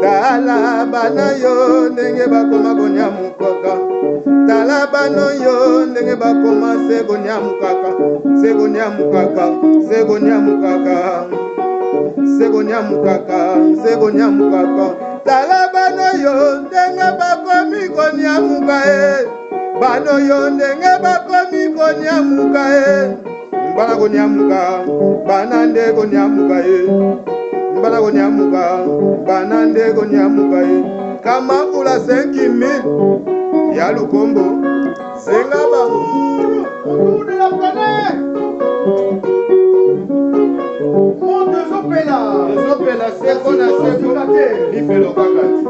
tala bana yo ndenge bakoma konyamukaka tala bano yo ndenge bakoma segonyamukaka segonyamukaka segonyamukaka segonyamukaka segonyamukaka tala bano yo ndenge bakomi konyamuka bano yo ndenge bakomi konyamuka mbala konyamuka bana nde konyamuka mbala konyamuka bana nde konyamuka kama mvula 5000 ya Lukombo senga bango autour de la planète. Monde Zopela sekona sekona lifelo kakati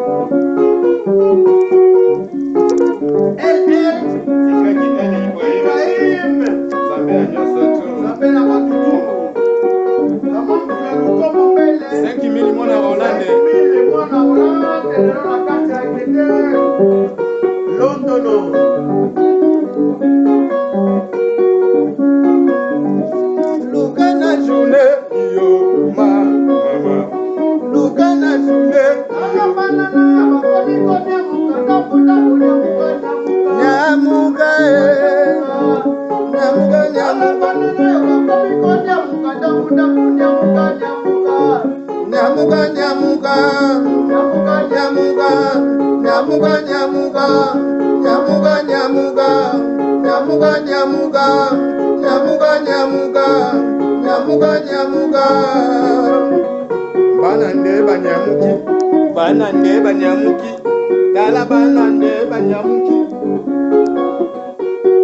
Ibrahim Zambe anyoso Zambe na matutu kama mvula Lukombo mbele 5000 mwana Hollande 5000 mwana Hollande leo na kati ya kete Londono Lukana journée yo mama Lukana journée nyamuka nyamuka banande banyamuki tala banande banyamuki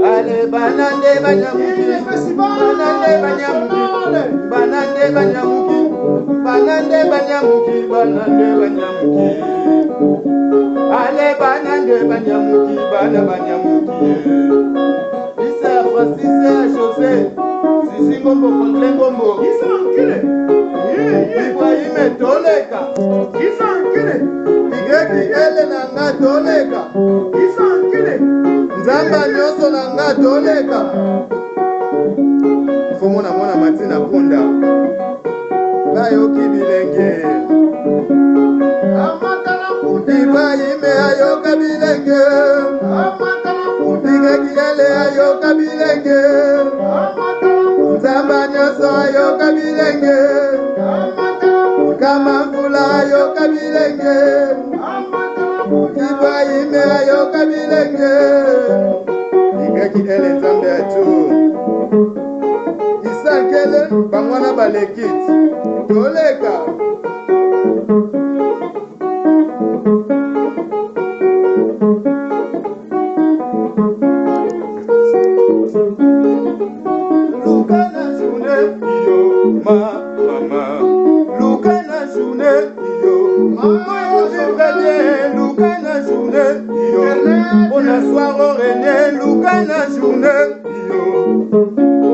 ale banande banyamuki banande banyamuki banande banyamuki banande banyamuki banande banyamuki ale banande banyamuki bana banyamuki isa Francis José Sisi Ngombo Franklin Ngombo isa nkile Ibrahim Toleka isa nkile Igeki ele na nga Toleka isa nkile Nzamba nyoso na nga Toleka Fomo na mwana Matina Punda Bayoki bilenge Amatala Punda Ibrahim ayoka bilenge Amatala Punda Igeki ele ayoka bilenge Nzamba nyoso ayoka bilenge kama mvula ayoka bilenge Ibrahim ayoka bilenge Igeki ele Nzambe atu Isankele bangwana balekiti Toleka Lukana journée yo mama Lukana journée yo mama Lukana journée yo bonsoir René Lukana journée yo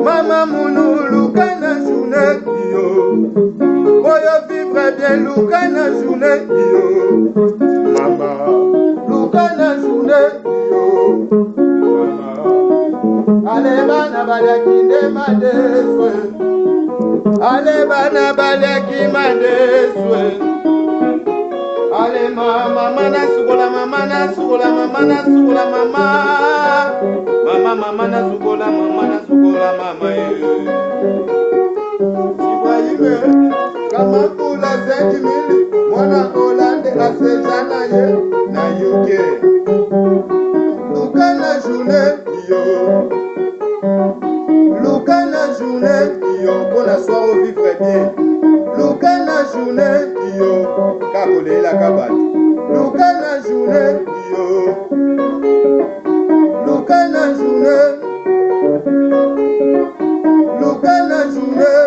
mama Munu Lukana journée yo boyo vivre bien Lukana journée yo mama Lukana journée yo mama ale bana balakinde madeswe ale bana balaki madeswe ale mama mana sukola mama na sukola mama na sukola mama mama na sukola mama Ibrahim kama kula 5000 mwana Hollande asejana ye na UK Lukana journée yo Lukana journée yo bona soir au vivre bien Lukana journée yo kakolela kabati Lukana journée yo Lukana journée Lukana journée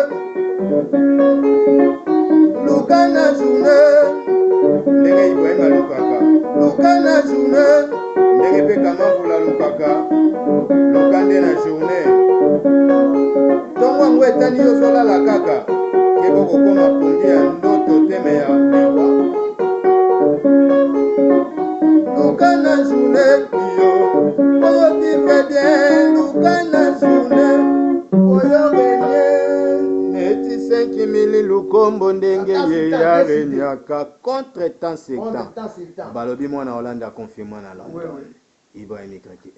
Lukana journée ndenge Ibrahim alukaka Lukana journée ndenge pe kama vula lukaka Lukande na journée Tongo ngwetani yo sola la kaka Kebo kokoma pundi ya ndoto teme ya mewa Lukana journée yo Oyo vivre bien Lukana journée Oyo renye Neti 5000 Lukombo ndenge ye ya renyaka kaka contre temps c'est temps balobi mwana Hollande a confirmé na London Ibrahim Kraki